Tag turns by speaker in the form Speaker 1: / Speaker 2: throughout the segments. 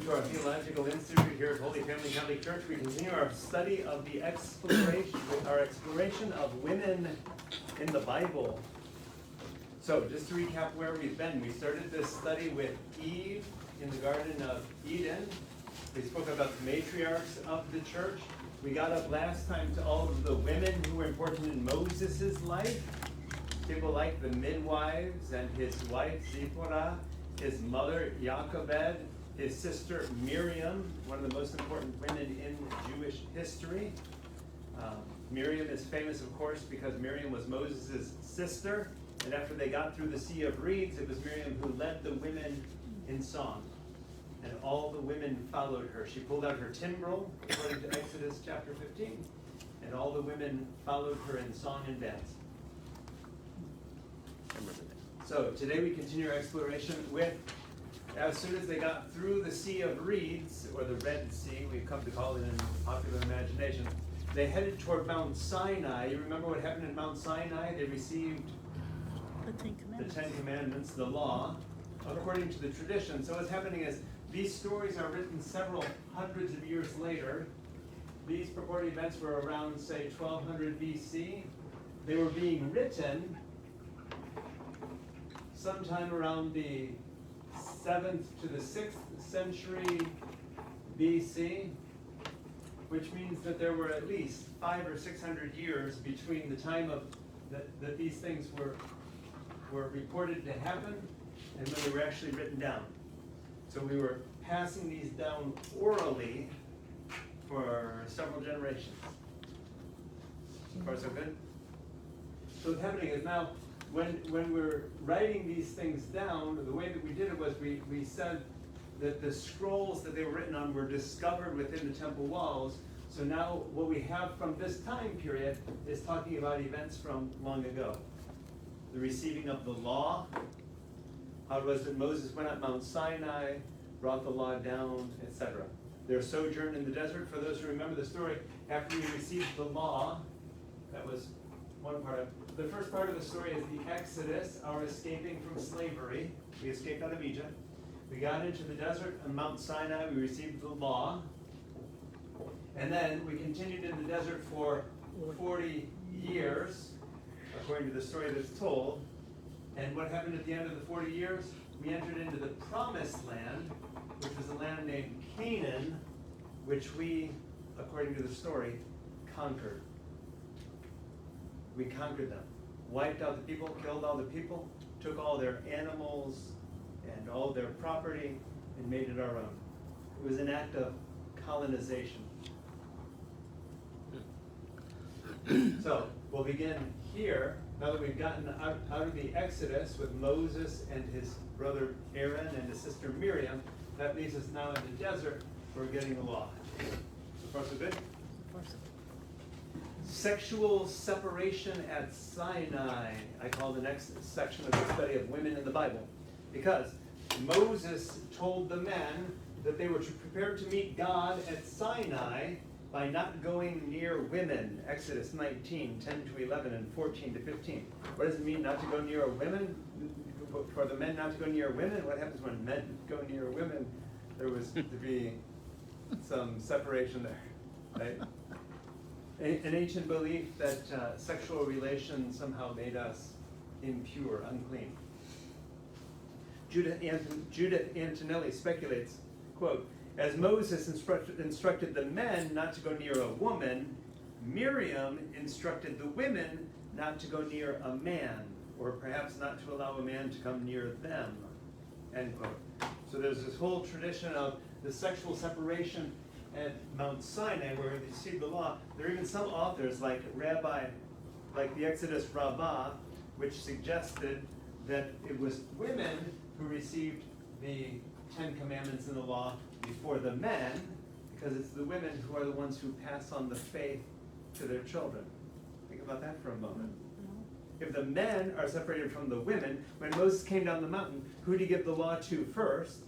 Speaker 1: to our Theological Institute here at Holy Family Catholic Church. We continue our study of the exploration of women in the Bible. So, just to recap where we've been, we started this study with Eve in the Garden of Eden. We spoke about the matriarchs of the church. We got up last time to all of the women who were important in Moses' life. People like the midwives and his wife Zipporah, his mother Jochebed, his sister Miriam, one of the most important women in Jewish history. Miriam is famous, of course, because Miriam was Moses' sister, and after they got through the Sea of Reeds, it was Miriam who led the women in song, and all the women followed her. She pulled out her timbrel, according to Exodus chapter 15, and all the women followed her in song and dance. So today we continue our exploration with, as soon as they got through the Sea of Reeds, or the Red Sea, we've come to call it in popular imagination, they headed toward Mount Sinai. You remember what happened in Mount Sinai? They received the Ten Commandments, the law, according to the tradition. So what's happening is these stories are written several hundreds of years later. These purported events were around, say, 1200 BC. They were being written sometime around the 7th to the 6th century BC, which means that there were at least 500 or 600 years between the time of that these things were reported to happen and when they were actually written down. So we were passing these down orally for several generations. So far, so good? So what's happening is now, when we're writing these things down, the way that we did it was we said that the scrolls that they were written on were discovered within the temple walls. So now what we have from this time period is talking about events from long ago. The receiving of the law, how it was that Moses went up Mount Sinai, brought the law down, etc. Their sojourn in the desert, for those who remember the story, after we received the law, that was one part of it. The first part of the story is the Exodus, our escaping from slavery. We escaped out of Egypt. We got into the desert on Mount Sinai. We received the law. And then we continued in the desert for 40 years, according to the story that's told. And what happened at the end of the 40 years? We entered into the promised land, which was a land named Canaan, which we, according to the story, conquered. We conquered them, wiped out the people, killed all the people, took all their animals and all their property and made it our own. It was an act of colonization. So we'll begin here, now that we've gotten out of the Exodus with Moses and his brother Aaron and his sister Miriam. That leaves us now in the desert where we're getting the law. So far so good? Sexual separation at Sinai, I call the next section of the study of women in the Bible, because Moses told the men that they were to prepare to meet God at Sinai by not going near women. Exodus 19, 10 to 11 and 14 to 15. What does it mean not to go near women? For the men not to go near women? What happens when men go near women? There was to be some separation there, right? An ancient belief that sexual relations somehow made us impure, unclean. Judith Antonelli speculates, quote, as Moses instructed the men not to go near a woman, Miriam instructed the women not to go near a man, or perhaps not to allow a man to come near them, end quote. So there's this whole tradition of the sexual separation at Mount Sinai, where they received the law. There are even some authors, like the Exodus Rabbah, which suggested that it was women who received the Ten Commandments in the law before the men, because it's the women who are the ones who pass on the faith to their children. Think about that for a moment. If the men are separated from the women, when Moses came down the mountain, who did he give the law to first?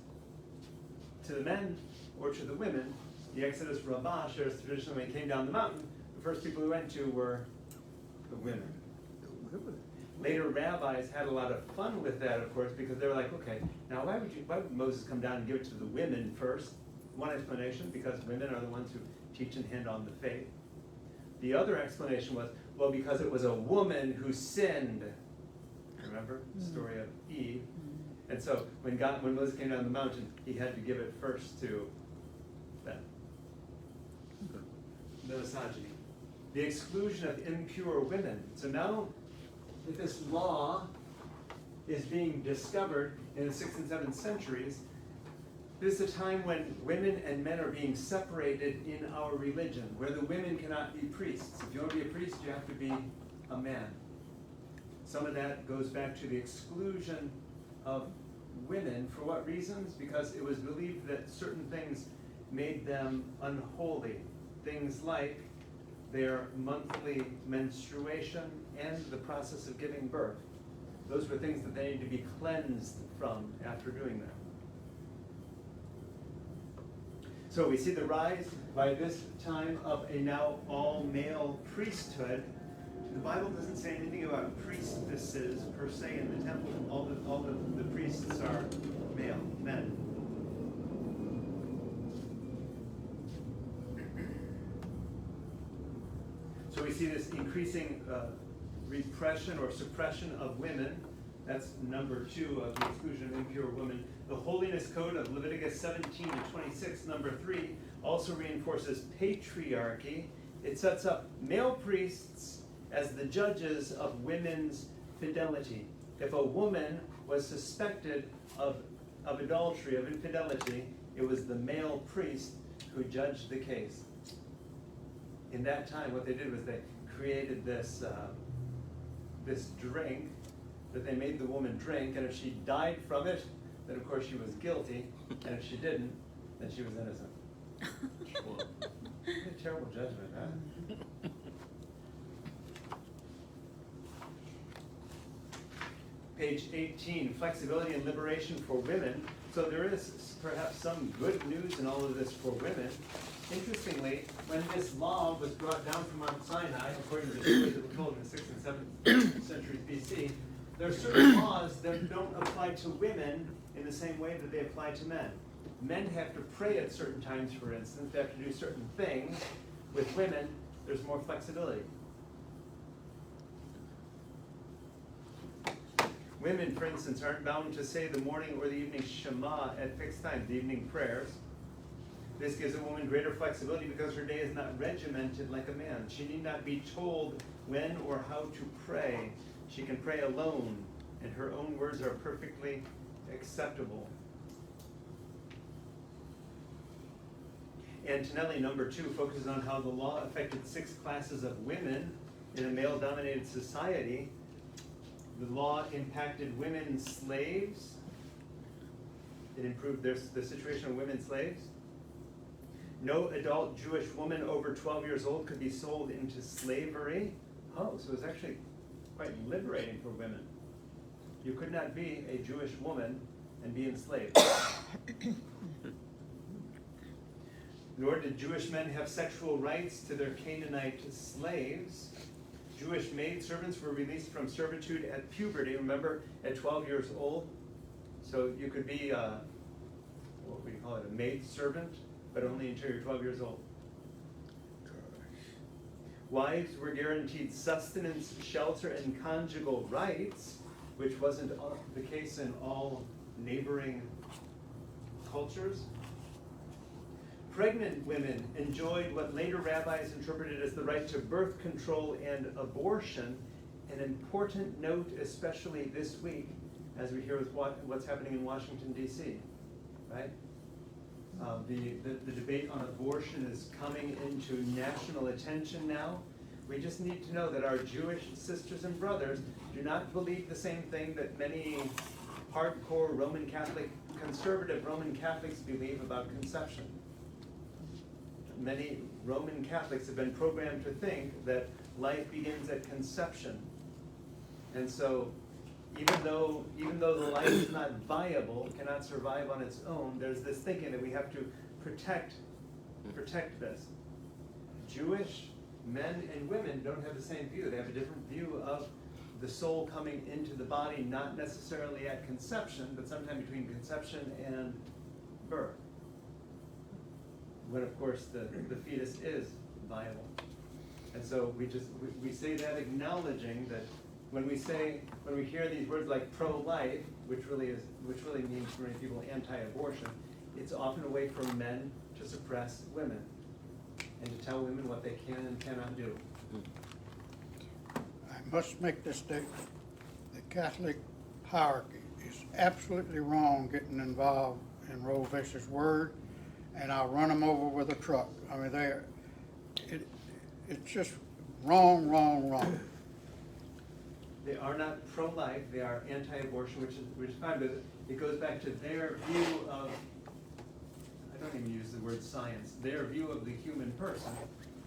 Speaker 1: To the men or to the women? The Exodus Rabbah shares tradition when he came down the mountain, the first people he went to were the women. Later rabbis had a lot of fun with that, of course, because they were like, okay, now why would Moses come down and give it to the women first? one explanation, because women are the ones who teach and hand on the faith. The other explanation was, well, because it was a woman who sinned. Remember the story of Eve? And so when Moses came down the mountain, he had to give it first to them. The misogyny. The exclusion of impure women. So now that this law is being discovered in the 6th and 7th centuries, this is a time when women and men are being separated in our religion, where the women cannot be priests. If you want to be a priest, you have to be a man. Some of that goes back to the exclusion of women. For what reasons? Because it was believed that certain things made them unholy. Things like their monthly menstruation and the process of giving birth. Those were things that they needed to be cleansed from after doing that. So we see the rise by this time of a now all-male priesthood. The Bible doesn't say anything about priestesses per se in the temple. All the priests are male, men. So we see this increasing repression or suppression of women. That's number 2 of the exclusion of impure women. The holiness code of Leviticus 17 to 26, number 3, also reinforces patriarchy. It sets up male priests as the judges of women's fidelity. If a woman was suspected of adultery, of infidelity, it was the male priest who judged the case. In that time, what they did was they created this drink that they made the woman drink, and if she died from it, then of course she was guilty, and if she didn't, then she was innocent. A terrible judgment, huh? Page 18, flexibility and liberation for women. So there is perhaps some good news in all of this for women. Interestingly, when this law was brought down from Mount Sinai, according to the stories that were told in the 6th and 7th centuries BC, there are certain laws that don't apply to women in the same way that they apply to men. Men have to pray at certain times, for instance. They have to do certain things. With women, there's more flexibility. Women, for instance, aren't bound to say the morning or the evening Shema at fixed times, the evening prayers. This gives a woman greater flexibility because her day is not regimented like a man. She need not be told when or how to pray. She can pray alone, and her own words are perfectly acceptable. Antonelli, number 2, focuses on how the law affected 6 classes of women in a male-dominated society. The law impacted women slaves. It improved the situation of women slaves. No adult Jewish woman over 12 years old could be sold into slavery. Oh, so it was actually quite liberating for women. You could not be a Jewish woman and be enslaved. Nor did Jewish men have sexual rights to their Canaanite slaves. Jewish maidservants were released from servitude at puberty, remember, at 12 years old. So you could be, what would you call it, a maidservant, but only until you're 12 years old. Wives were guaranteed sustenance, shelter, and conjugal rights, which wasn't the case in all neighboring cultures. Pregnant women enjoyed what later rabbis interpreted as the right to birth control and abortion, an important note, especially this week, as we hear with what's happening in Washington, D.C., right? The debate on abortion is coming into national attention now. We just need to know that our Jewish sisters and brothers do not believe the same thing that many hardcore Roman Catholic, conservative Roman Catholics believe about conception. Many Roman Catholics have been programmed to think that life begins at conception. And so even though the life is not viable, cannot survive on its own, there's this thinking that we have to protect this. Jewish men and women don't have the same view. They have a different view of the soul coming into the body, not necessarily at conception, but sometime between conception and birth. when of course the fetus is viable. And so we say that acknowledging that when we hear these words like pro-life, which really means for many people anti-abortion, it's often a way for men to suppress women and to tell women what they can and cannot do.
Speaker 2: I must make this statement. The Catholic hierarchy is absolutely wrong getting involved in Roe versus Wade, and I'll run them over with a truck. I mean, it's just wrong.
Speaker 1: They are not pro-life, they are anti-abortion, which is fine, but it goes back to their view of, I don't even use the word science, their view of the human person,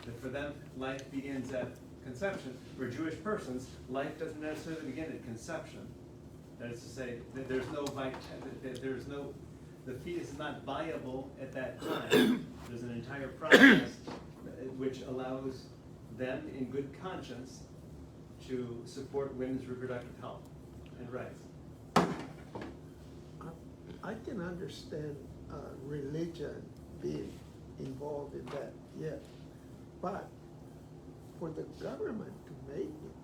Speaker 1: that for them, life begins at conception. For Jewish persons, life doesn't necessarily begin at conception. That is to say, that the fetus is not viable at that time. There's an entire process which allows them, in good conscience, to support women's reproductive health and rights.
Speaker 3: I can understand religion being involved in that, yes, but for the government to make it,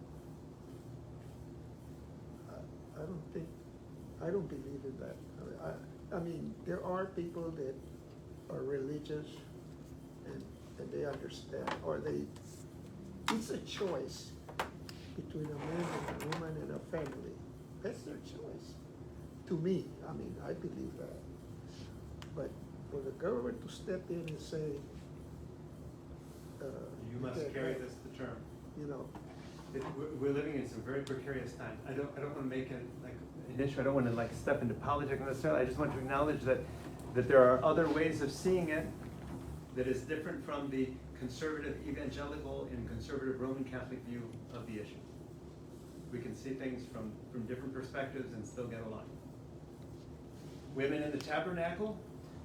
Speaker 3: I don't believe in that. I mean, there are people that are religious and they understand, or it's a choice between a man and a woman and a family. That's their choice. To me, I mean, I believe that. But for the government to step in and say,
Speaker 1: you must carry this to term.
Speaker 3: You know,
Speaker 1: we're living in some very precarious times. I don't want to make it like an issue. I don't want to step into politics necessarily. I just want to acknowledge that there are other ways of seeing it that is different from the conservative evangelical and conservative Roman Catholic view of the issue. We can see things from different perspectives and still get along. Women in the tabernacle.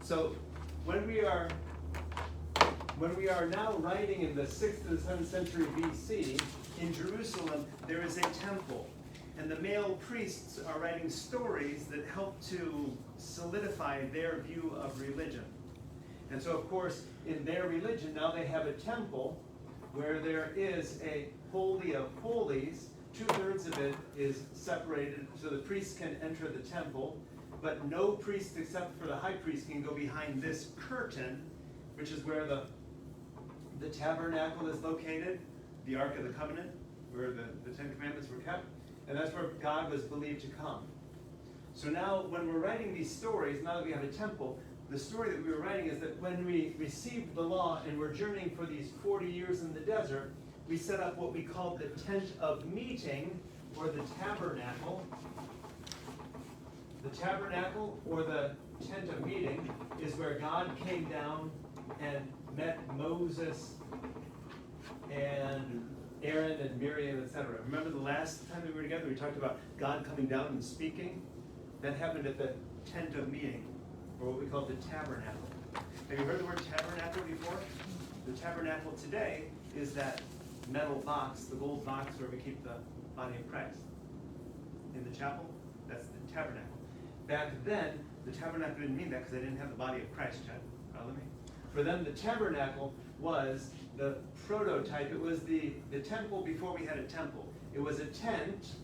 Speaker 1: So when we are now writing in the 6th to the 7th century BC, in Jerusalem there is a temple, and the male priests are writing stories that help to solidify their view of religion. And so of course in their religion now they have a temple where there is a holy of holies. 2/3 of it is separated so the priests can enter the temple, but no priest except for the high priest can go behind this curtain, which is where the tabernacle is located, the Ark of the Covenant, where the Ten Commandments were kept, and that's where God was believed to come. So now when we're writing these stories, now that we have a temple, the story that we were writing is that when we received the law and we're journeying for these 40 years in the desert, we set up what we called the tent of meeting, or the tabernacle. The tabernacle, or the tent of meeting, is where God came down and met Moses and Aaron and Miriam, etc. Remember the last time we were together, we talked about God coming down and speaking? That happened at the tent of meeting, or what we call the tabernacle. Have you heard the word tabernacle before? The tabernacle today is that metal box, the gold box where we keep the body of Christ. In the chapel, that's the tabernacle. Back then, the tabernacle didn't mean that because they didn't have the body of Christ yet. Follow me? For them, the tabernacle was the prototype. It was the temple before we had a temple. It was a tent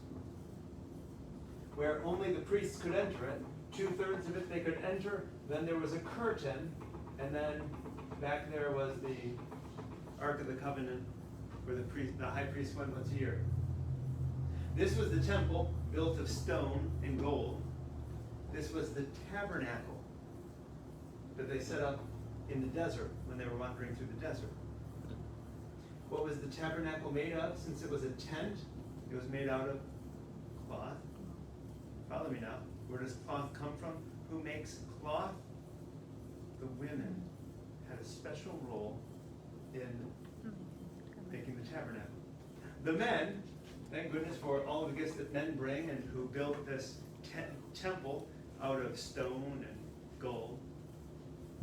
Speaker 1: where only the priests could enter it. 2/3 of it they could enter. Then there was a curtain, and then back there was the Ark of the Covenant, where the high priest went once a year. This was the temple built of stone and gold. This was the tabernacle that they set up in the desert when they were wandering through the desert. What was the tabernacle made of? Since it was a tent, it was made out of cloth. Follow me now. Where does cloth come from? Who makes cloth? The women had a special role in making the tabernacle. The men, thank goodness for all of the gifts that men bring and who built this temple out of stone and gold.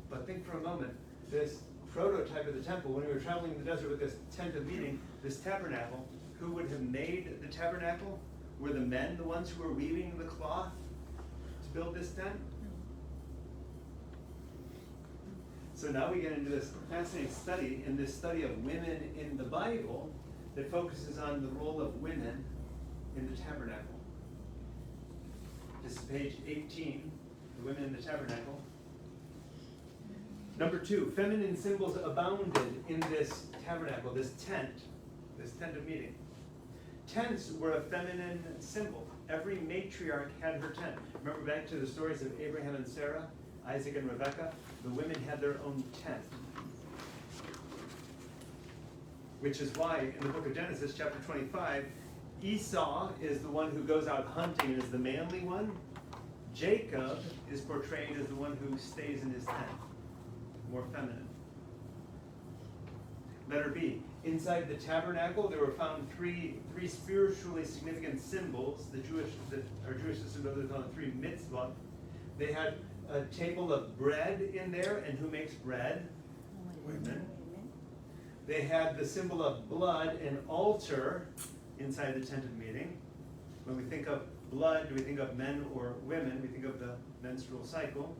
Speaker 1: But think for a moment, this prototype of the temple, when we were traveling in the desert with this tent of meeting, this tabernacle, who would have made the tabernacle? Were the men the ones who were weaving the cloth to build this tent? So now we get into this fascinating study, in this study of women in the Bible that focuses on the role of women in the tabernacle. This is page 18, the women in the tabernacle. Number 2, feminine symbols abounded in this tabernacle, this tent of meeting. Tents were a feminine symbol. Every matriarch had her tent. Remember back to the stories of Abraham and Sarah, Isaac and Rebekah? The women had their own tent. Which is why in the book of Genesis, chapter 25, Esau is the one who goes out hunting and is the manly one. Jacob is portrayed as the one who stays in his tent, more feminine. Letter B. Inside the tabernacle, there were found three spiritually significant symbols. Our Jewish system knows on 3 mitzvot. They had a table of bread in there, and who makes bread? Women. They had the symbol of blood, an altar inside the tent of meeting. When we think of blood, do we think of men or women? We think of the menstrual cycle.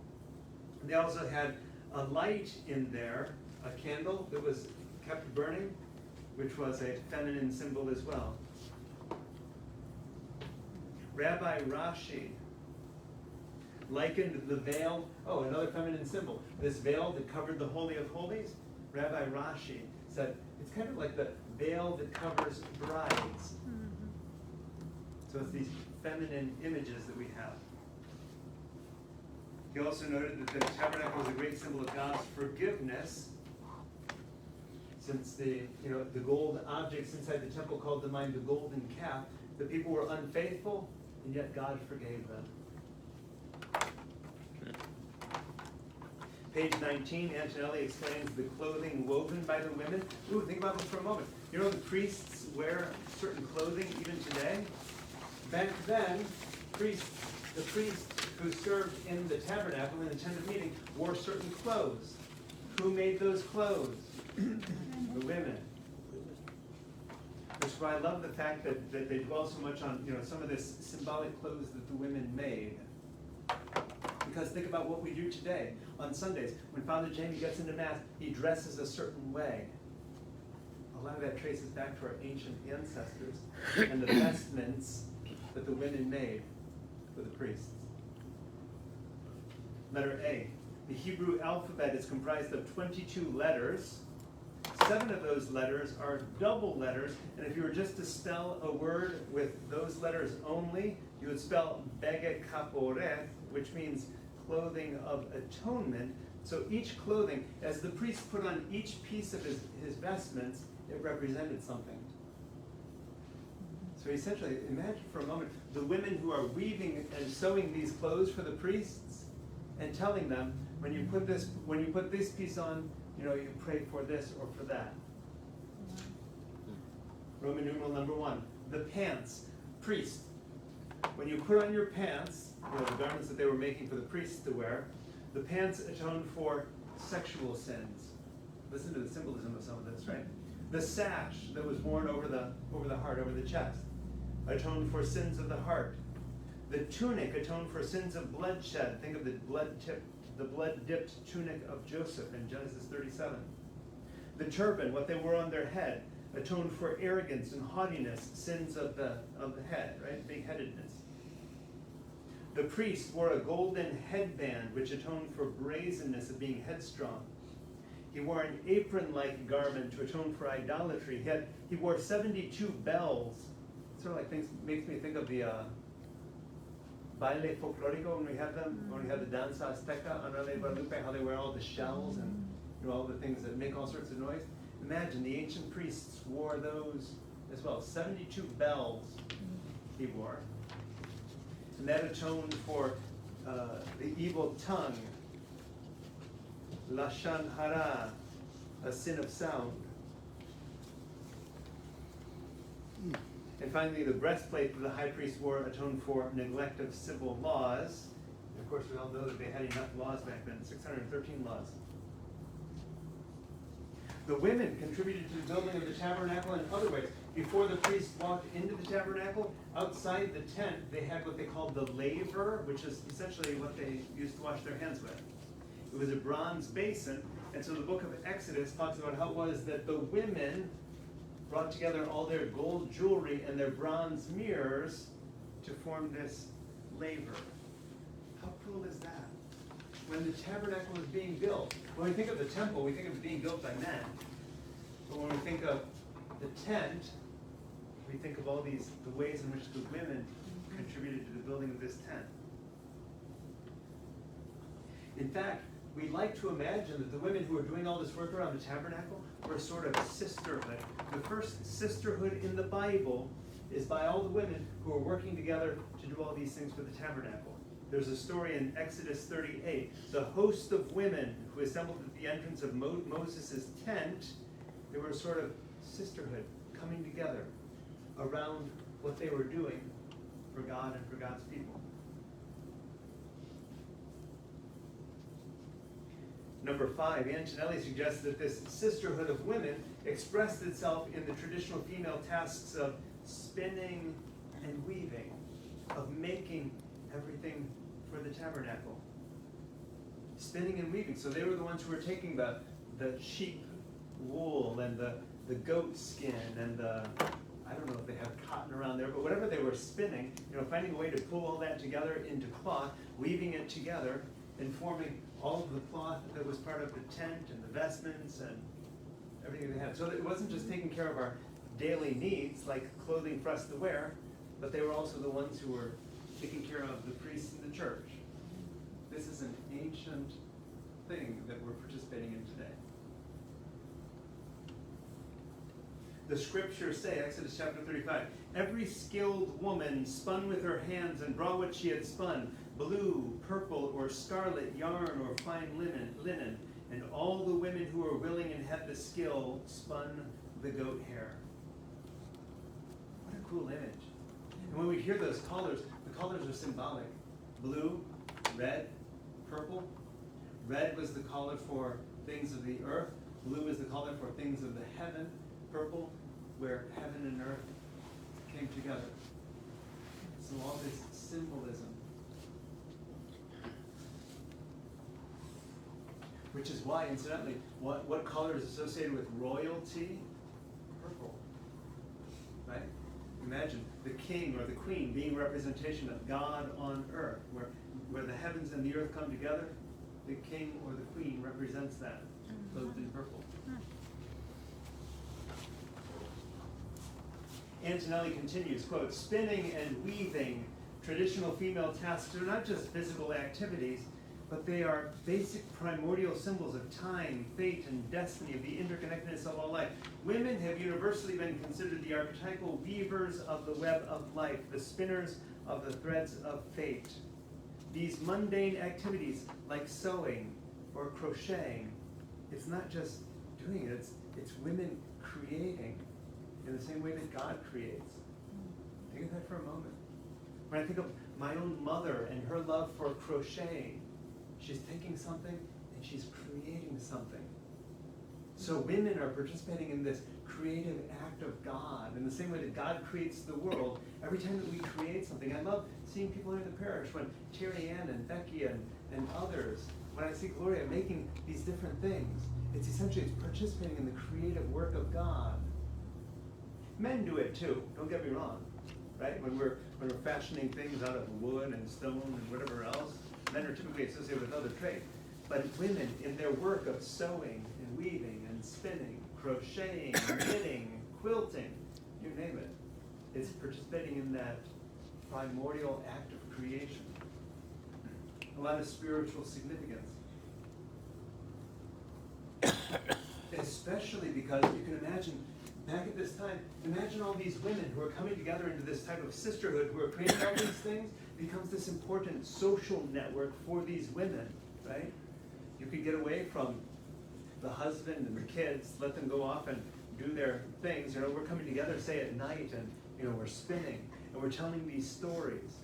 Speaker 1: They also had a light in there, a candle that was kept burning, which was a feminine symbol as well. Rabbi Rashi likened the veil, another feminine symbol, this veil that covered the Holy of Holies. Rabbi Rashi said it's kind of like the veil that covers brides. So it's these feminine images that we have. He also noted that the tabernacle was a great symbol of God's forgiveness, since the gold objects inside the temple called to mind the golden calf. The people were unfaithful, and yet God forgave them. Page 19, Antonelli explains the clothing woven by the women. Ooh, think about this for a moment. You know the priests wear certain clothing even today? Back then, the priests who served in the tabernacle, in the tent of meeting, wore certain clothes. Who made those clothes? The women. Which is why I love the fact that they dwell so much on some of this symbolic clothes that the women made. Because think about what we do today. On Sundays, when Father Jamie gets into Mass, he dresses a certain way. A lot of that traces back to our ancient ancestors and the vestments that the women made for the priests. Letter A. The Hebrew alphabet is comprised of 22 letters. 7 of those letters are double letters, and if you were just to spell a word with those letters only, you would spell Bege Kaporeth, which means clothing of atonement. So each clothing, as the priest put on each piece of his vestments, it represented something. So essentially, imagine for a moment the women who are weaving and sewing these clothes for the priests, and telling them, when you put this piece on, you pray for this or for that. Roman numeral number 1, the pants, priest. When you put on your pants, the garments that they were making for the priests to wear, the pants atoned for sexual sins. Listen to the symbolism of some of this, right? The sash that was worn over the heart, over the chest, atoned for sins of the heart. The tunic atoned for sins of bloodshed. Think of the blood-dipped tunic of Joseph in Genesis 37. The turban, what they wore on their head, atoned for arrogance and haughtiness, sins of the head, right? Big-headedness. The priest wore a golden headband, which atoned for brazenness of being headstrong. He wore an apron-like garment to atone for idolatry. He wore 72 bells. Sort of like makes me think of the baile folklorico when we have the danza azteca on Rey Guadalupe, how they wear all the shells and all the things that make all sorts of noise. Imagine the ancient priests wore those as well. 72 bells he wore. And that atoned for the evil tongue, Lashon Hara, a sin of sound. And finally, the breastplate that the high priest wore atoned for neglect of civil laws. And of course, we all know that they had enough laws back then, 613 laws. The women contributed to the building of the tabernacle in other ways. Before the priest walked into the tabernacle, outside the tent, they had what they called the laver, which is essentially what they used to wash their hands with. It was a bronze basin. And so the book of Exodus talks about how it was that the women brought together all their gold jewelry and their bronze mirrors to form this laver. How cool is that? When the tabernacle was being built, when we think of the temple, we think of it being built by men. But when we think of the tent, we think of all the ways in which the women contributed to the building of this tent. In fact, we like to imagine that the women who are doing all this work around the tabernacle were a sort of sisterhood. The first sisterhood in the Bible is by all the women who are working together to do all these things for the tabernacle. There's a story in Exodus 38. The host of women who assembled at the entrance of Moses' tent, they were a sort of sisterhood coming together around what they were doing for God and for God's people. Number 5, Antonelli suggests that this sisterhood of women expressed itself in the traditional female tasks of spinning and weaving, of making everything for the tabernacle. Spinning and weaving. So they were the ones who were taking the sheep wool and the goat skin and I don't know if they have cotton around there, but whatever they were spinning, finding a way to pull all that together into cloth, weaving it together, and forming all of the cloth that was part of the tent and the vestments and everything they had. So it wasn't just taking care of our daily needs, like clothing for us to wear, but they were also the ones who were taking care of the priests in the church. This is an ancient thing that we're participating in today. The scriptures say, Exodus chapter 35, every skilled woman spun with her hands and brought what she had spun, blue, purple, or scarlet yarn or fine linen, and all the women who were willing and had the skill spun the goat hair. What a cool image. And when we hear those colors, the colors are symbolic. Blue, red, purple. Red was the color for things of the earth. Blue is the color for things of the heaven. Purple, where heaven and earth came together. So all this symbolism. Which is why, incidentally, what color is associated with royalty? Purple. Right? Imagine the king or the queen being representation of God on earth, where the heavens and the earth come together. The king or the queen represents that, clothed in purple. Antonelli continues, quote, spinning and weaving, traditional female tasks, are not just physical activities, but they are basic primordial symbols of time, fate, and destiny, of the interconnectedness of all life. Women have universally been considered the archetypal weavers of the web of life, the spinners of the threads of fate. These mundane activities, like sewing or crocheting, it's not just doing it, it's women creating in the same way that God creates. Think of that for a moment. When I think of my own mother and her love for crocheting, she's taking something and she's creating something. So women are participating in this creative act of God in the same way that God creates the world. Every time that we create something, I love seeing people in the parish, when Terry Ann and Becky and others, when I see Gloria making these different things, it's participating in the creative work of God. Men do it too, don't get me wrong, right? When we're fashioning things out of wood and stone and whatever else, men are typically associated with other trades. But women, in their work of sewing and weaving and spinning, crocheting, knitting, quilting, you name it, it's participating in that primordial act of creation. A lot of spiritual significance. Especially because you can imagine, back at this time, imagine all these women who are coming together into this type of sisterhood, who are creating all these things, becomes this important social network for these women, right? You could get away from the husband and the kids, let them go off and do their things. We're coming together, say at night, and we're spinning, and we're telling these stories.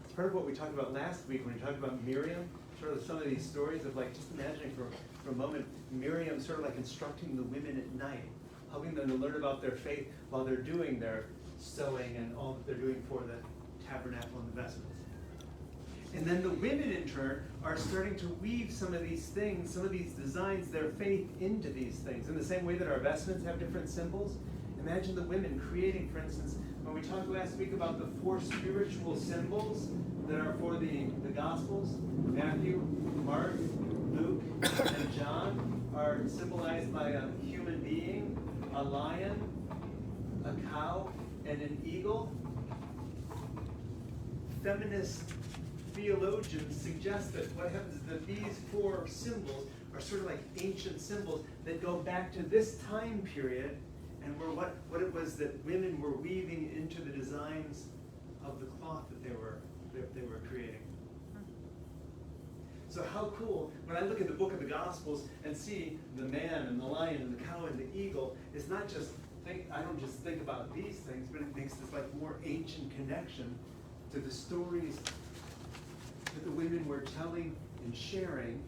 Speaker 1: It's part of what we talked about last week when we talked about Miriam, sort of some of these stories of just imagining for a moment, Miriam sort of like instructing the women at night, helping them to learn about their faith while they're doing their sewing and all that they're doing for the tabernacle and the vestments. And then the women, in turn, are starting to weave some of these things, some of these designs, their faith into these things. In the same way that our vestments have different symbols, imagine the women creating, for instance, when we talked last week about the 4 spiritual symbols that are for the Gospels, Matthew, Mark, Luke, and John are symbolized by a human being, a lion, a cow, and an eagle. Feminist theologians suggest that what happens is that these 4 symbols are sort of like ancient symbols that go back to this time period and were what it was that women were weaving into the designs of the cloth that they were creating. So how cool, when I look at the book of the Gospels and see the man and the lion and the cow and the eagle, it's not just I don't just think about these things, but it makes this like more ancient connection to the stories that the women were telling and sharing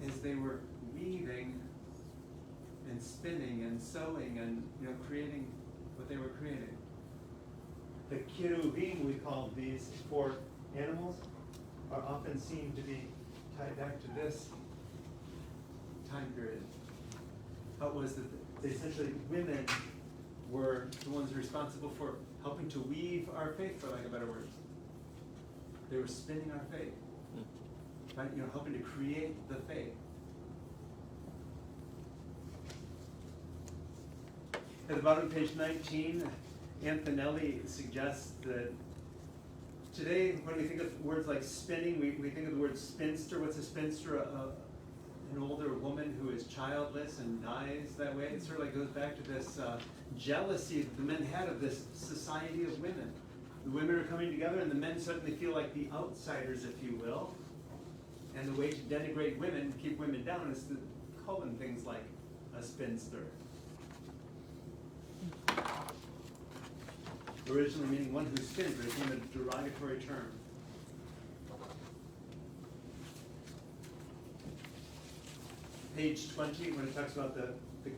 Speaker 1: as they were weaving and spinning and sewing and creating what they were creating. The cherubim, we call these 4 animals, are often seen to be tied back to this time period. How it was that essentially women were the ones responsible for helping to weave our faith, for lack of better words. They were spinning our faith, right? Helping to create the faith. At the bottom of page 19, Antonelli suggests that today, when we think of words like spinning, we think of the word spinster. What's a spinster? An older woman who is childless and dies that way. It sort of like goes back to this jealousy that the men had of this society of women. The women are coming together and the men suddenly feel like the outsiders, if you will. And the way to denigrate women, keep women down, is to call them things like a spinster. Originally meaning one who spins, but it became a derogatory term. Page 20, when it talks about the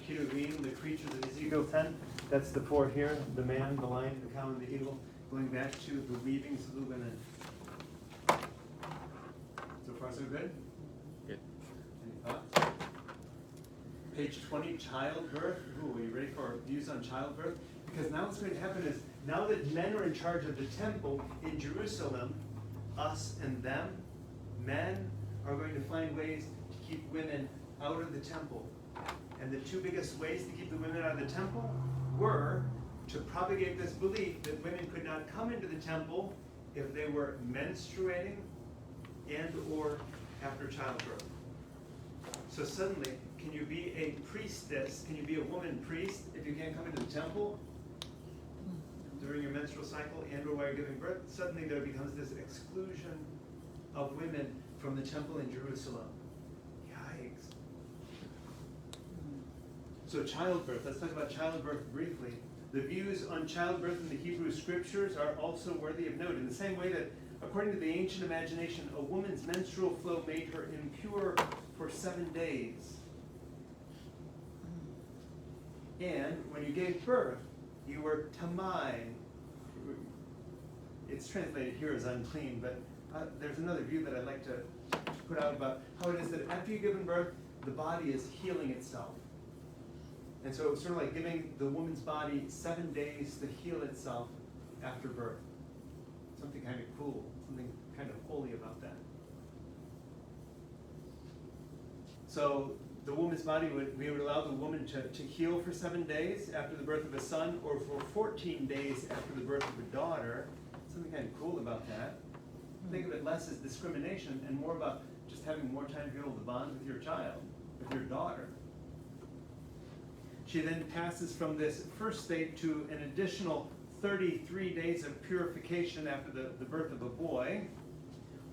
Speaker 1: cherubim, the creatures of Ezekiel 10, that's the 4 here, the man, the lion, the cow, and the eagle, going back to the weavings of the women. So far, so good?
Speaker 4: Good.
Speaker 1: Any thoughts? Page 20, childbirth. Ooh, are you ready for views on childbirth? Because now what's going to happen is, now that men are in charge of the temple in Jerusalem, us and them, men are going to find ways to keep women out of the temple. And the 2 biggest ways to keep the women out of the temple were to propagate this belief that women could not come into the temple if they were menstruating and or after childbirth. So suddenly, can you be a priestess, can you be a woman priest if you can't come into the temple during your menstrual cycle and or while you're giving birth? Suddenly there becomes this exclusion of women from the temple in Jerusalem. Yikes. So childbirth, let's talk about childbirth briefly. The views on childbirth in the Hebrew scriptures are also worthy of note. In the same way that, according to the ancient imagination, a woman's menstrual flow made her impure for 7 days. And when you gave birth, you were tamai. It's translated here as unclean, but there's another view that I'd like to put out about how it is that after you've given birth, the body is healing itself. And so it's sort of like giving the woman's body 7 days to heal itself after birth. Something kind of cool, something kind of holy about that. So the woman's body, we would allow the woman to heal for 7 days after the birth of a son, or for 14 days after the birth of a daughter. Something kind of cool about that. Think of it less as discrimination and more about just having more time to be able to bond with your child, with your daughter. She then passes from this first state to an additional 33 days of purification after the birth of a boy,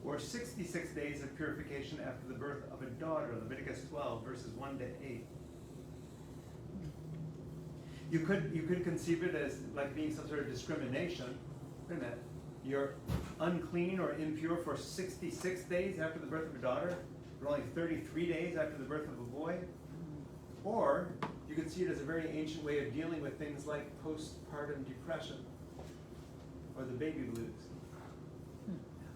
Speaker 1: or 66 days of purification after the birth of a daughter, Leviticus 12, verses 1 to 8. You could conceive it as like being some sort of discrimination. Wait a minute. You're unclean or impure for 66 days after the birth of a daughter, but only 33 days after the birth of a boy. Or you could see it as a very ancient way of dealing with things like postpartum depression or the baby blues.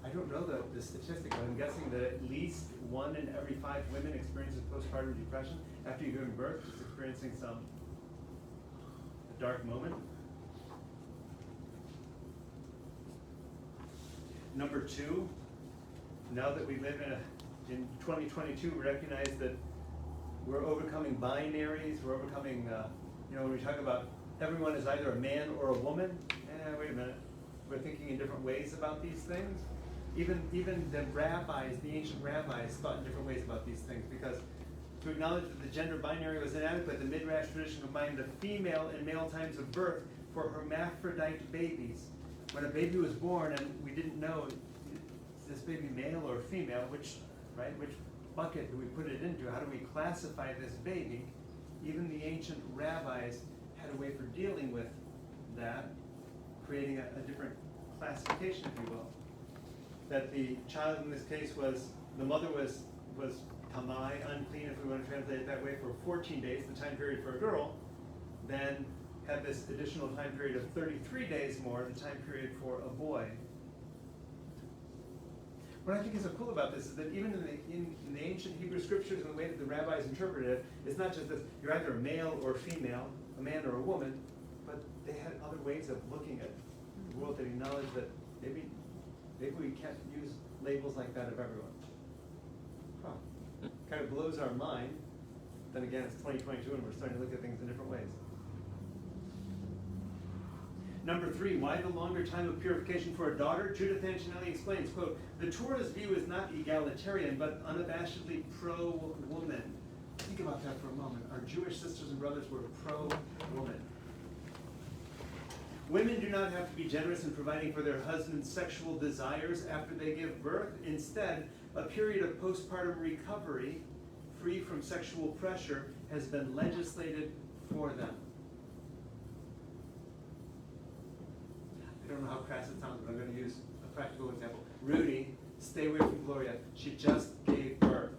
Speaker 1: I don't know the statistic, but I'm guessing that at least 1 in every 5 women experiences postpartum depression after giving birth, is experiencing a dark moment. Number 2, now that we live in 2022, we recognize that we're overcoming binaries, we're overcoming, when we talk about everyone is either a man or a woman, wait a minute, we're thinking in different ways about these things. Even the rabbis, the ancient rabbis, thought in different ways about these things, because to acknowledge that the gender binary was inadequate, the Midrash tradition combined the female and male times of birth for hermaphrodite babies. When a baby was born and we didn't know, is this baby male or female, which bucket do we put it into? How do we classify this baby? Even the ancient rabbis had a way for dealing with that, creating a different classification, if you will. That the child in this case the mother was tamai, unclean, if we want to translate it that way, for 14 days, the time period for a girl, then had this additional time period of 33 days more, the time period for a boy. What I think is so cool about this is that even in the ancient Hebrew scriptures and the way that the rabbis interpreted it, it's not just this, you're either a male or female, a man or a woman, but they had other ways of looking at the world that acknowledged that maybe we can't use labels like that of everyone. Kind of blows our mind. Then again, it's 2022 and we're starting to look at things in different ways. Number 3, why the longer time of purification for a daughter? Judith Antonelli explains, quote, the Torah's view is not egalitarian, but unabashedly pro-woman. Think about that for a moment. Our Jewish sisters and brothers were pro-woman. Women do not have to be generous in providing for their husband's sexual desires after they give birth. Instead, a period of postpartum recovery, free from sexual pressure, has been legislated for them. I don't know how crass it sounds, but I'm going to use a practical example. Rudy, stay away from Gloria. She just gave birth.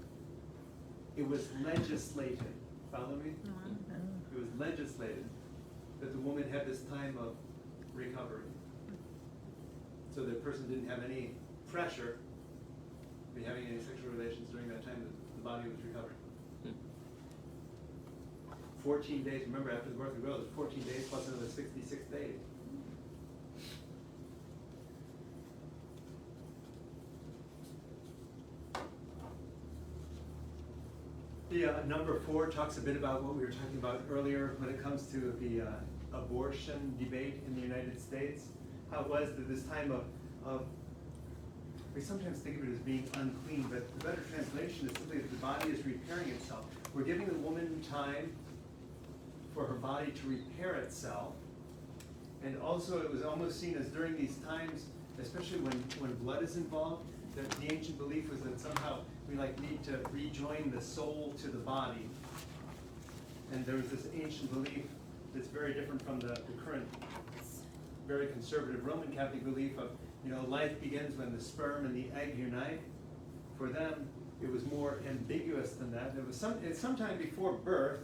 Speaker 1: It was legislated. Follow me? It was legislated that the woman had this time of recovery. So the person didn't have any pressure to be having any sexual relations during that time that the body was recovering. 14 days, remember after the birth of the girl, it was 14 days plus another 66 days. Number 4 talks a bit about what we were talking about earlier when it comes to the abortion debate in the United States. How it was that this time of we sometimes think of it as being unclean, but the better translation is simply that the body is repairing itself. We're giving the woman time for her body to repair itself. And also it was almost seen as during these times, especially when blood is involved, that the ancient belief was that somehow we need to rejoin the soul to the body. And there was this ancient belief that's very different from the current very conservative Roman Catholic belief of, life begins when the sperm and the egg unite. For them, it was more ambiguous than that. It's sometime before birth,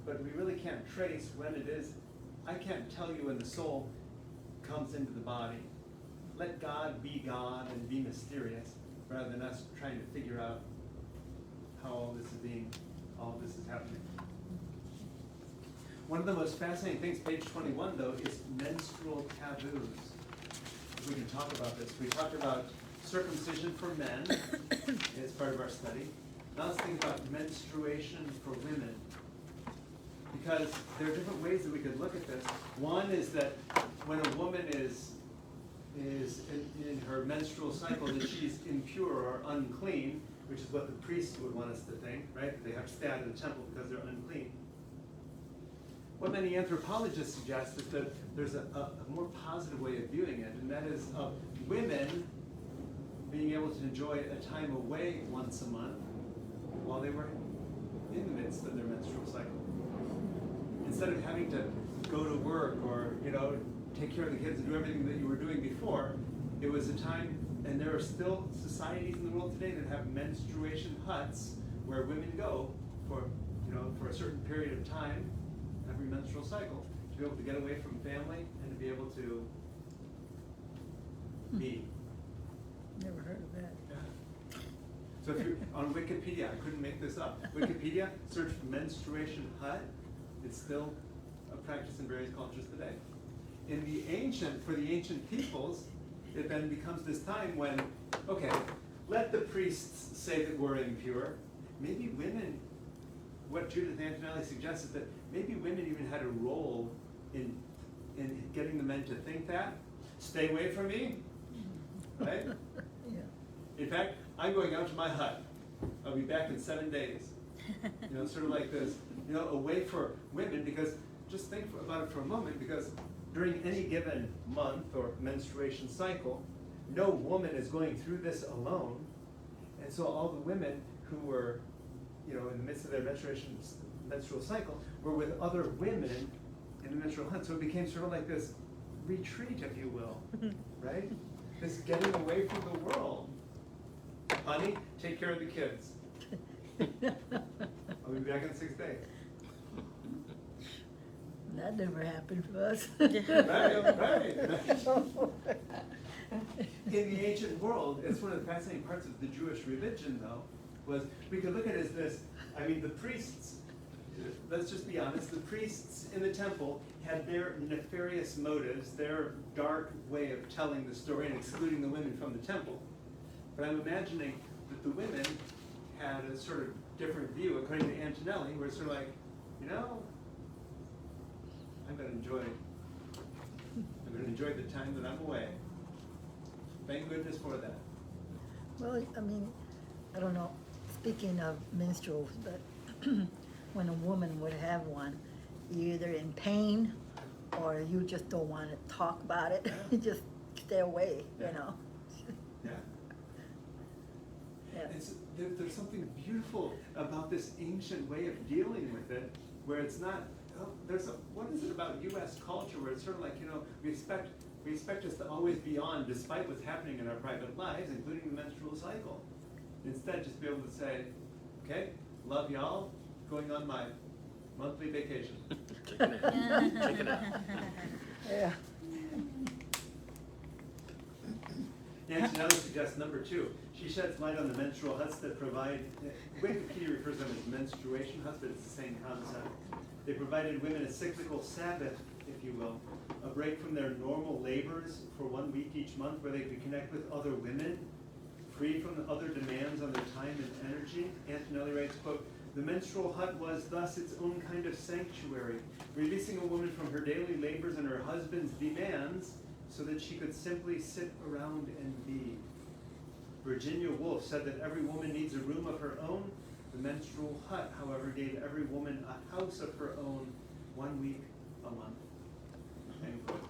Speaker 1: but we really can't trace when it is. I can't tell you when the soul comes into the body. Let God be God and be mysterious, rather than us trying to figure out how all this is happening. One of the most fascinating things, page 21 though, is menstrual taboos. If we can talk about this. We talked about circumcision for men as part of our study. Now let's think about menstruation for women. Because there are different ways that we could look at this. One is that when a woman is in her menstrual cycle, that she's impure or unclean, which is what the priests would want us to think, right? They have to stay out of the temple because they're unclean. What many anthropologists suggest is that there's a more positive way of viewing it, and that is of women being able to enjoy a time away once a month while they were in the midst of their menstrual cycle. Instead of having to go to work or, take care of the kids and do everything that you were doing before, it was a time, and there are still societies in the world today that have menstruation huts where women go for a certain period of time, every menstrual cycle, to be able to get away from family and to be able to be.
Speaker 4: Never heard of that.
Speaker 1: Yeah. So if you're on Wikipedia, I couldn't make this up. Wikipedia, search menstruation hut. It's still a practice in various cultures today. For the ancient peoples, it then becomes this time when, okay, let the priests say that we're impure. Maybe women, what Judith Antonelli suggests is that maybe women even had a role in getting the men to think that. Stay away from me, right?
Speaker 4: Yeah.
Speaker 1: In fact, I'm going out to my hut. I'll be back in 7 days. You know, sort of like this, you know, a way for women, because just think about it for a moment, because during any given month or menstruation cycle, no woman is going through this alone. And so all the women who were, you know, in the midst of their menstrual cycle were with other women in the menstrual hut. So it became sort of like this retreat, if you will, right? This getting away from the world. Honey, take care of the kids. I'll be back in 6 days.
Speaker 4: That never happened for us.
Speaker 1: Right. In the ancient world, it's one of the fascinating parts of the Jewish religion, though, was we could look at it as this. I mean, the priests, let's just be honest, the priests in the temple had their nefarious motives, their dark way of telling the story and excluding the women from the temple. But I'm imagining that the women had a sort of different view, according to Antonelli, where it's sort of like, you know, I'm going to enjoy the time that I'm away. Thank goodness for that.
Speaker 4: Well, I mean, I don't know, speaking of menstruals, but when a woman would have one, you're either in pain or you just don't want to talk about it. You just stay away,
Speaker 1: Yeah.
Speaker 4: you know.
Speaker 1: Yeah.
Speaker 4: Yeah.
Speaker 1: There's something beautiful about this ancient way of dealing with it, where it's not, what is it about U.S. culture where it's sort of like, you know, we expect us to always be on despite what's happening in our private lives, including the menstrual cycle. Instead, just be able to say, okay, love y'all, going on my monthly vacation.
Speaker 5: Check it out. Check it out.
Speaker 4: Yeah.
Speaker 1: Antonelli suggests number 2. She sheds light on the menstrual huts that provide, Wikipedia refers to them as menstruation huts, but it's the same concept. They provided women a cyclical Sabbath, if you will, a break from their normal labors for 1 week each month where they could connect with other women, free from the other demands on their time and energy. Antonelli writes, quote, "The menstrual hut was thus its own kind of sanctuary, releasing a woman from her daily labors and her husband's demands so that she could simply sit around and be." Virginia Woolf said that every woman needs a room of her own. The menstrual hut, however, gave every woman a house of her own 1 week a month. End quote.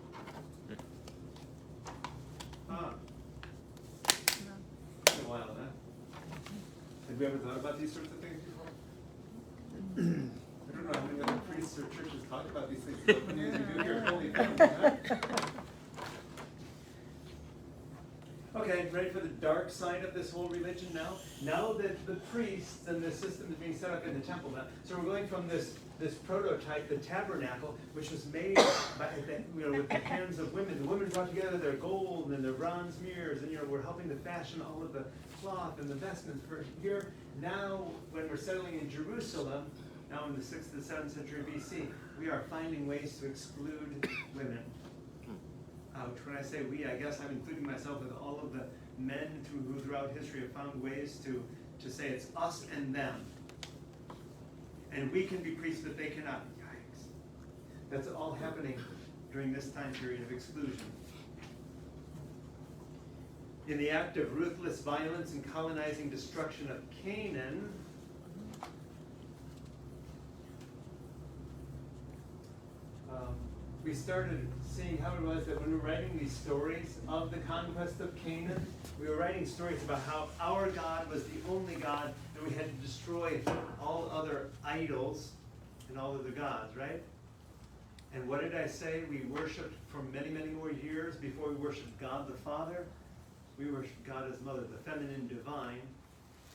Speaker 1: It's been a while, huh? Have you ever thought about these sorts of things before? I don't know how many other priests or churches talk about these things as openly as we do here at Holy Family, huh? Okay, ready for the dark side of this whole religion now? Now that the priests and the system is being set up in the temple now. So we're going from this prototype, the tabernacle, which was made by, with the hands of women. The women brought together their gold and their bronze mirrors, and we're helping to fashion all of the cloth and the vestments for here. Now, when we're settling in Jerusalem, now in the 6th to the 7th century BC, we are finding ways to exclude women. Ouch. When I say we, I guess I'm including myself with all of the men who throughout history have found ways to say it's us and them. And we can be priests, but they cannot. Yikes. That's all happening during this time period of exclusion. In the act of ruthless violence and colonizing destruction of Canaan, we started seeing how it was that when we were writing these stories of the conquest of Canaan, we were writing stories about how our God was the only God, and we had to destroy all other idols and all other gods, right? And what did I say? We worshipped for many, many more years before we worshipped God the Father. We worshipped God as Mother, the feminine divine.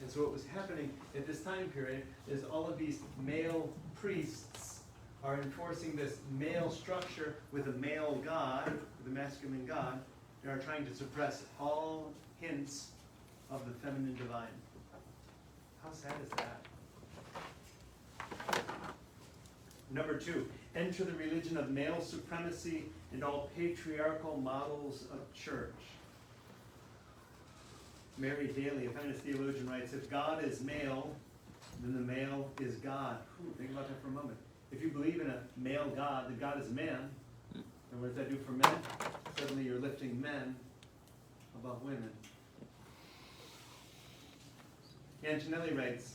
Speaker 1: And so what was happening at this time period is all of these male priests are enforcing this male structure with a male God, with a masculine God. They are trying to suppress all hints of the feminine divine. How sad is that? Number 2, enter the religion of male supremacy and all patriarchal models of church. Mary Daly, a feminist theologian, writes, if God is male, then the male is God. Ooh, think about that for a moment. If you believe in a male God, that God is man, then what does that do for men? Suddenly you're lifting men above women. Antonelli writes,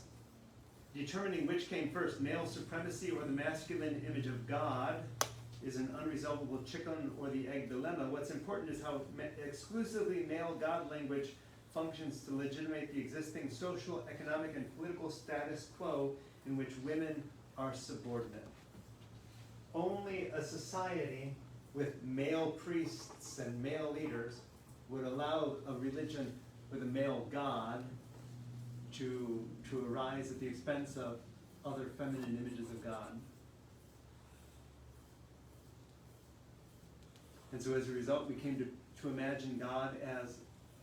Speaker 1: determining which came first, male supremacy or the masculine image of God, is an unresolvable chicken or the egg dilemma. What's important is how exclusively male God language functions to legitimate the existing social, economic, and political status quo in which women are subordinate. Only a society with male priests and male leaders would allow a religion with a male God to arise at the expense of other feminine images of God. And so as a result, we came to imagine God as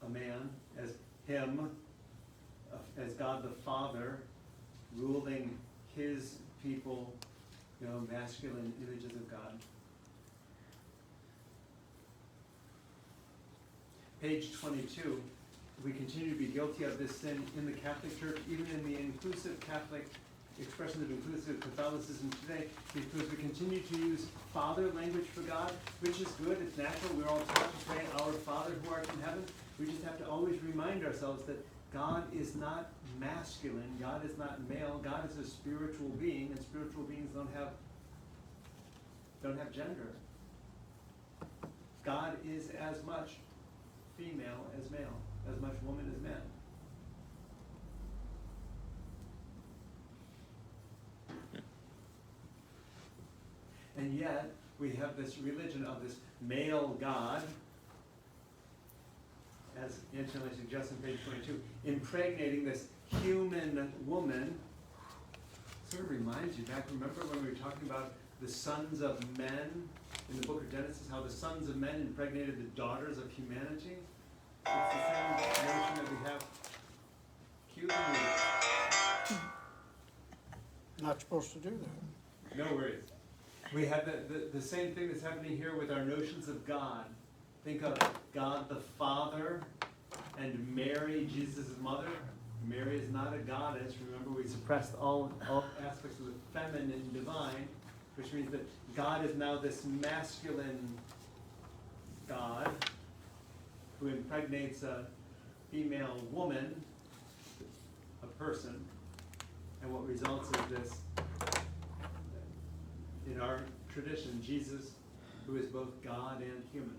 Speaker 1: a man, as him, as God the Father, ruling his people, masculine images of God. Page 22, we continue to be guilty of this sin in the Catholic Church, even in the inclusive Catholic expressions of inclusive Catholicism today, because we continue to use Father language for God, which is good, it's natural, we're all taught to pray, Our Father who art in heaven. We just have to always remind ourselves that God is not masculine, God is not male, God is a spiritual being, and spiritual beings don't have gender. God is as much female as male, as much woman as man. And yet, we have this religion of this male God, as Antonelli suggests on page 22, impregnating this human woman. Sort of reminds you back, remember when we were talking about the sons of men in the book of Genesis, how the sons of men impregnated the daughters of humanity? It's the same notion that we have. Cue the music.
Speaker 2: Not supposed to do that.
Speaker 1: No worries. We have the same thing that's happening here with our notions of God. Think of God the Father and Mary, Jesus' mother. Mary is not a goddess. Remember, we suppressed all aspects of the feminine divine, which means that God is now this masculine God who impregnates a female woman, a person, and what results is this, in our tradition, Jesus, who is both God and human.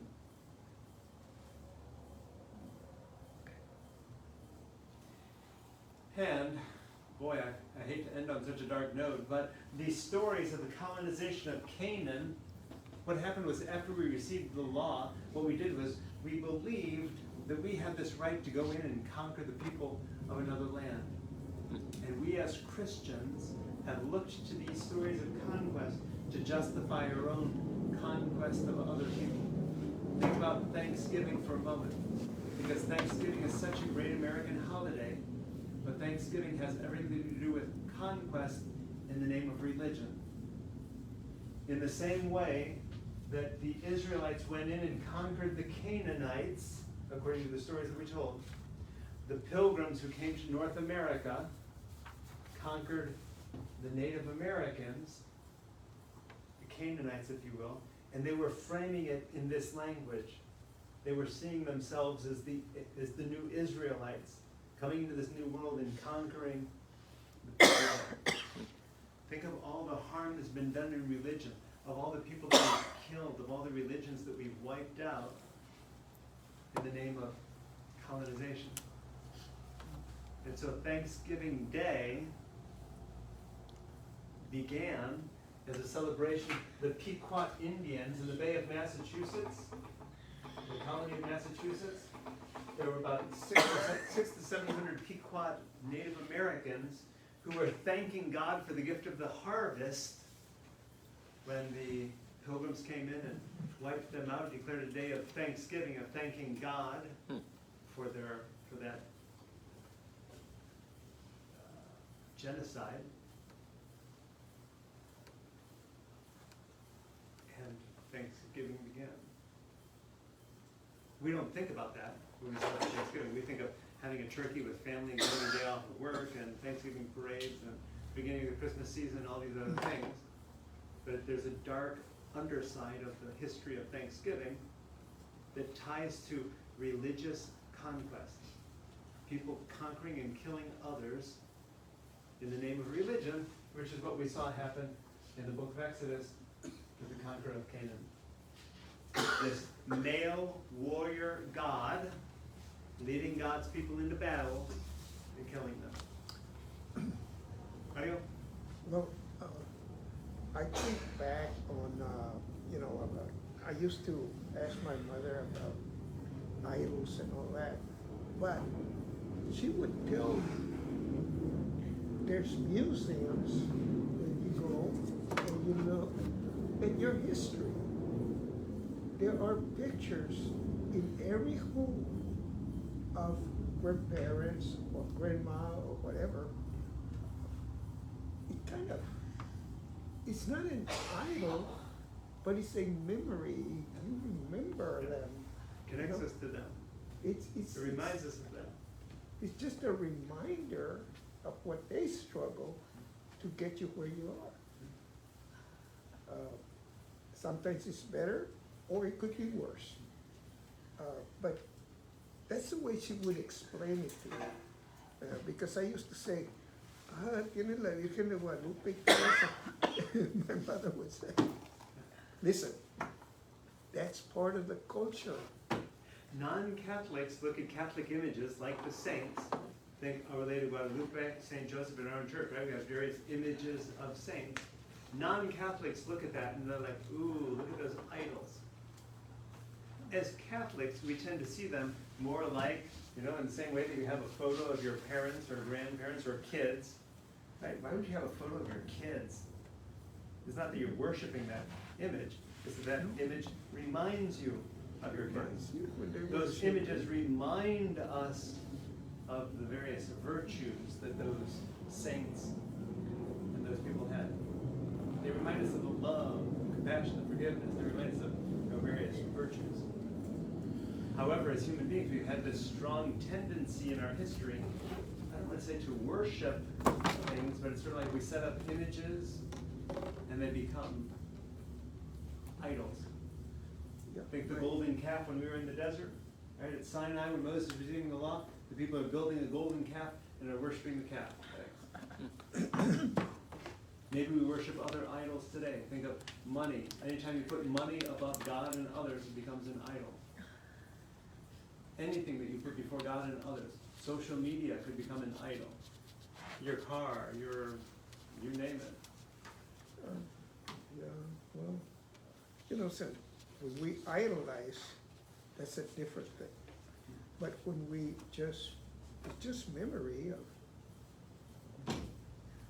Speaker 1: And, boy, I hate to end on such a dark note, but these stories of the colonization of Canaan, what happened was after we received the law, what we did was we believed that we had this right to go in and conquer the people of another land. And we as Christians have looked to these stories of conquest to justify our own conquest of other people. Think about Thanksgiving for a moment, because Thanksgiving is such a great American holiday, but Thanksgiving has everything to do with conquest in the name of religion. In the same way that the Israelites went in and conquered the Canaanites, according to the stories that we told, the pilgrims who came to North America conquered the Native Americans, the Canaanites, if you will, and they were framing it in this language. They were seeing themselves as the new Israelites, coming into this new world and conquering the people. Think of all the harm that's been done in religion, of all the people that we've killed, of all the religions that we've wiped out in the name of colonization. And so Thanksgiving Day began as a celebration. The Pequot Indians in the Bay of Massachusetts, the colony of Massachusetts, there were about 600 to 700 Pequot Native Americans who were thanking God for the gift of the harvest when the pilgrims came in and wiped them out, declared a day of thanksgiving, of thanking God for that genocide. And Thanksgiving began. We don't think about that when we celebrate Thanksgiving. We think of having a turkey with family and getting a day off of work and Thanksgiving parades and beginning of the Christmas season, all these other things. But there's a dark underside of the history of Thanksgiving that ties to religious conquest. People conquering and killing others in the name of religion, which is what we saw happen in the book of Exodus with the conqueror of Canaan. This male warrior God leading God's people into battle and killing them. Mario?
Speaker 3: Well, I think back on, I used to ask my mother about idols and all that, but she would tell me there's museums when you go and you look at your history. There are pictures in every home of grandparents or grandma or whatever. It's not an idol, but it's a memory. You remember them.
Speaker 1: Connects us to them. It reminds us of them.
Speaker 3: It's just a reminder of what they struggle to get you where you are. Sometimes it's better, or it could be worse. But that's the way she would explain it to me. Because I used to say, tiene la Virgen de Guadalupe y todo eso. My mother would say, listen, that's part of the culture.
Speaker 1: Non-Catholics look at Catholic images like the saints, think Our Lady of Guadalupe, St. Joseph in our own church, right? We have various images of saints. Non-Catholics look at that and they're like, ooh, look at those idols. As Catholics, we tend to see them more like, in the same way that you have a photo of your parents or grandparents or kids, right? Why would you have a photo of your kids? It's not that you're worshiping that image, it's that image reminds you of your kids. Those images remind us of the various virtues that those saints and those people had. They remind us of the love, compassion, the forgiveness. They remind us of various virtues. However, as human beings, we've had this strong tendency in our history, I don't want to say to worship things, but it's sort of like we set up images and they become idols. Think the golden calf when we were in the desert, right? At Sinai, when Moses was receiving the law, the people are building a golden calf and are worshiping the calf. Maybe we worship other idols today. Think of money. Anytime you put money above God and others, it becomes an idol. Anything that you put before God and others. Social media could become an idol. Your car, you name it.
Speaker 3: So when we idolize, that's a different thing. But when it's just memory of,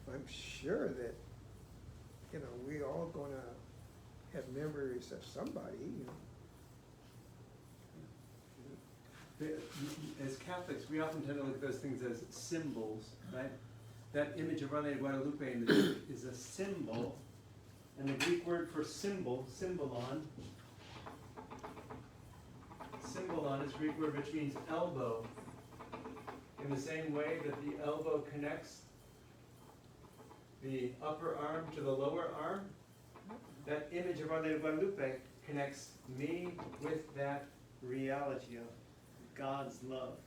Speaker 3: I'm sure that, we all gonna have memories of somebody,
Speaker 1: As Catholics, we often tend to look at those things as symbols, right? That image of Our Lady of Guadalupe in the church is a symbol, and the Greek word for symbol, symbolon, is a Greek word which means elbow. In the same way that the elbow connects the upper arm to the lower arm, that image of Our Lady of Guadalupe connects me with that reality of God's love.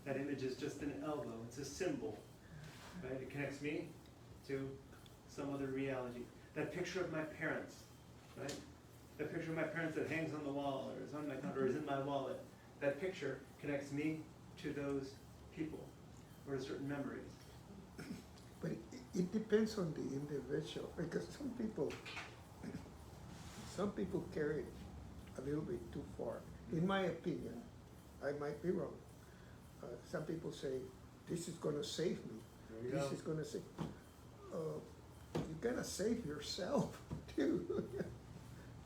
Speaker 1: That image is just an elbow. It's a symbol, right? It connects me to some other reality. That picture of my parents, right? That picture of my parents that hangs on the wall or is on my cover or is in my wallet. That picture connects me to those people or to certain memories.
Speaker 3: But it depends on the individual, because some people carry it a little bit too far. In my opinion, I might be wrong. Some people say, this is going to save me. This is going to save. You gotta save yourself too.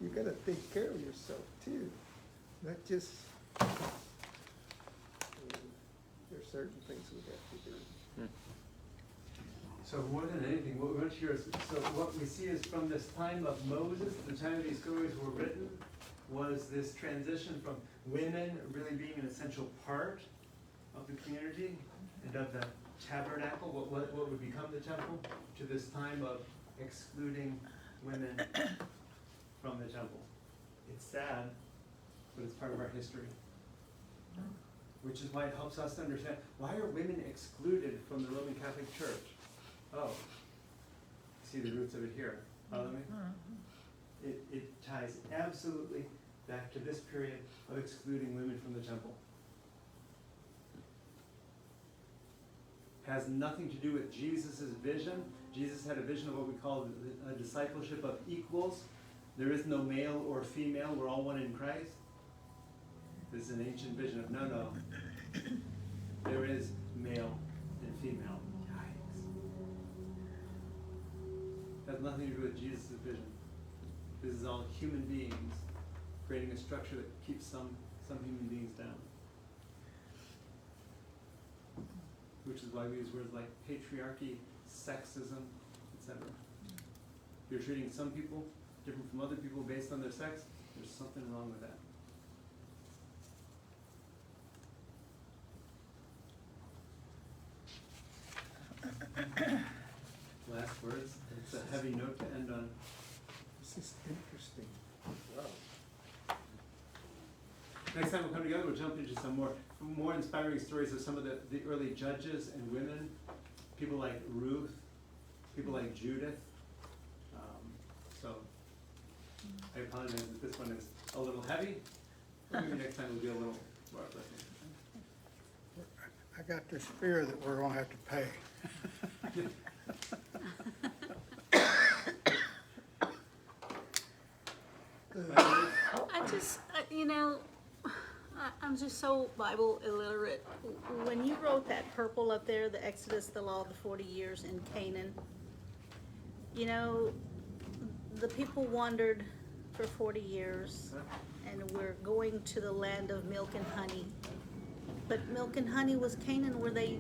Speaker 3: You gotta take care of yourself too. Not just certain things we have to do.
Speaker 1: So more than anything, what we want here is, so what we see is from this time of Moses, the time these stories were written, was this transition from women really being an essential part of the community and of the tabernacle, what would become the temple, to this time of excluding women from the temple. It's sad, but it's part of our history. Which is why it helps us to understand, why are women excluded from the Roman Catholic Church? Oh, see the roots of it here. Follow me? It ties absolutely back to this period of excluding women from the temple. Has nothing to do with Jesus' vision. Jesus had a vision of what we call a discipleship of equals. There is no male or female, we're all one in Christ. This is an ancient vision of no. There is male and female. Yikes. Has nothing to do with Jesus' vision. This is all human beings creating a structure that keeps some human beings down. Which is why we use words like patriarchy, sexism, etc. If you're treating some people different from other people based on their sex, there's something wrong with that. Last words. It's a heavy note to end on.
Speaker 3: This is interesting. Wow.
Speaker 1: Next time we'll come together, we'll jump into some more inspiring stories of some of the early judges and women, people like Ruth, people like Judith. So I apologize that this one is a little heavy. Maybe next time will be a little more uplifting.
Speaker 2: I got this fear that we're gonna have to pay.
Speaker 6: I just, I'm just so Bible illiterate. When you wrote that purple up there, the Exodus, the law of the 40 years in Canaan, the people wandered for 40 years and we're going to the land of milk and honey. But milk and honey was Canaan, where they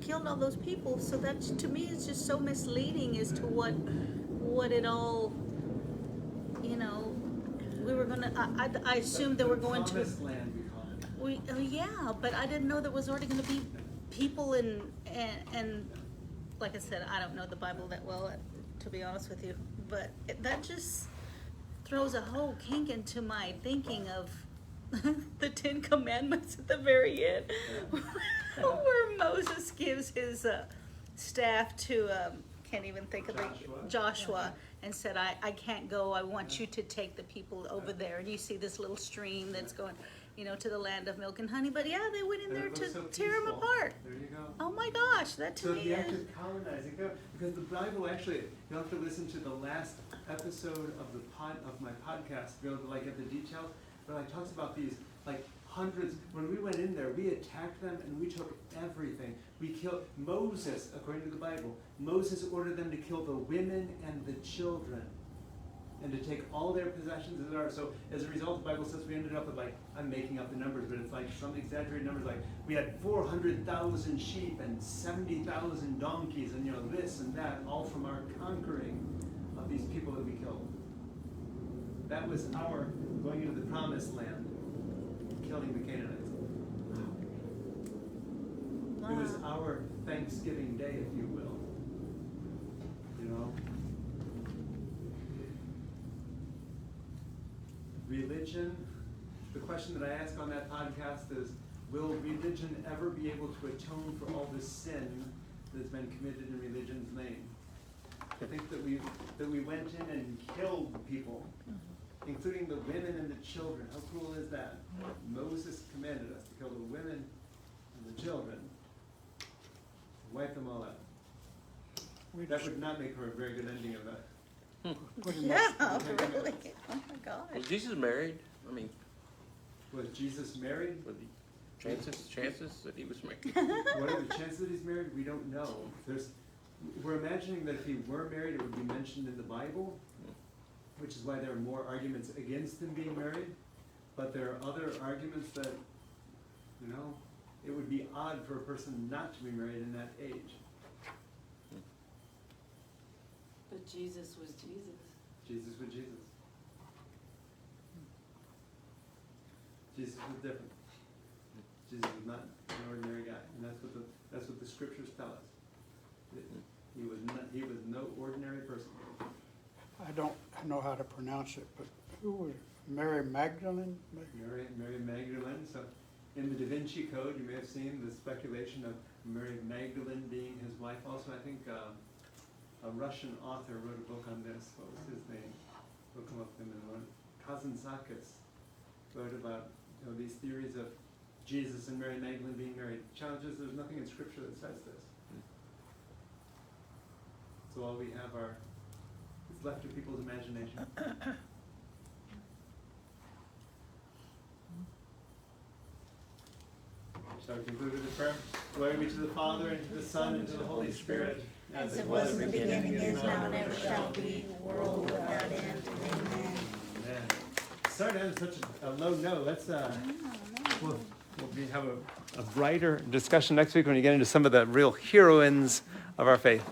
Speaker 6: killed all those people. So that, to me, is just so misleading as to what it all, we were gonna. I assumed that we're going to.
Speaker 1: Promised land, we call it.
Speaker 6: Yeah, but I didn't know there was already going to be people and like I said, I don't know the Bible that well, to be honest with you. But that just throws a whole kink into my thinking of the 10 Commandments at the very end, where Moses gives his staff to, can't even think of Joshua, and said, I can't go, I want you to take the people over there. And you see this little stream that's going, to the land of milk and honey. But yeah, they went in there to tear them apart.
Speaker 1: There you go.
Speaker 6: Oh my gosh, that to
Speaker 1: So
Speaker 6: me
Speaker 1: the act
Speaker 6: is...
Speaker 1: of colonizing, because the Bible actually, you'll have to listen to the last episode of my podcast to be able to get the details. But it talks about these hundreds. When we went in there, we attacked them and we took everything. We killed Moses, according to the Bible. Moses ordered them to kill the women and the children, and to take all their possessions as ours. So as a result, the Bible says we ended up with I'm making up the numbers, but it's some exaggerated numbers. We had 400,000 sheep and 70,000 donkeys, and this and that, all from our conquering of these people that we killed. That was our going into the promised land, killing the Canaanites. It was our Thanksgiving Day, if you will. Religion, the question that I ask on that podcast is, will religion ever be able to atone for all the sin that's been committed in religion's name? I think that we went in and killed people, including the women and the children. How cruel is that? Moses commanded us to kill the women and the children, wipe them all out. That would not make for a very good ending of that.
Speaker 6: Yeah, really? Oh my gosh.
Speaker 5: Was Jesus married?
Speaker 1: Was Jesus married?
Speaker 5: With the chances that he was married?
Speaker 1: What are the chances that he's married? We don't know. We're imagining that if he were married, it would be mentioned in the Bible, which is why there are more arguments against him being married. But there are other arguments that, it would be odd for a person not to be married in that age.
Speaker 7: But Jesus was Jesus.
Speaker 1: Jesus was Jesus. Jesus was different. Jesus was not an ordinary guy, and that's what the scriptures tell us. That he was no ordinary person.
Speaker 2: I don't know how to pronounce it, but who was Mary Magdalene?
Speaker 1: Mary Magdalene. So in the Da Vinci Code, you may have seen the speculation of Mary Magdalene being his wife. Also, I think a Russian author wrote a book on this. What was his name? We'll come up with him in a moment. Kazantzakis wrote about these theories of Jesus and Mary Magdalene being married. Challenges, there's nothing in Scripture that says this. So all we have is left to people's imagination. Shall we conclude with the prayer? Glory be to the Father, and to the Son, and to the Holy Spirit.
Speaker 6: As it was in the beginning, is now, and ever shall be, world without end. Amen.
Speaker 1: Amen. Sorry to end such a low note. Let's we'll have a brighter discussion next week when you get into some of the real heroines of our faith.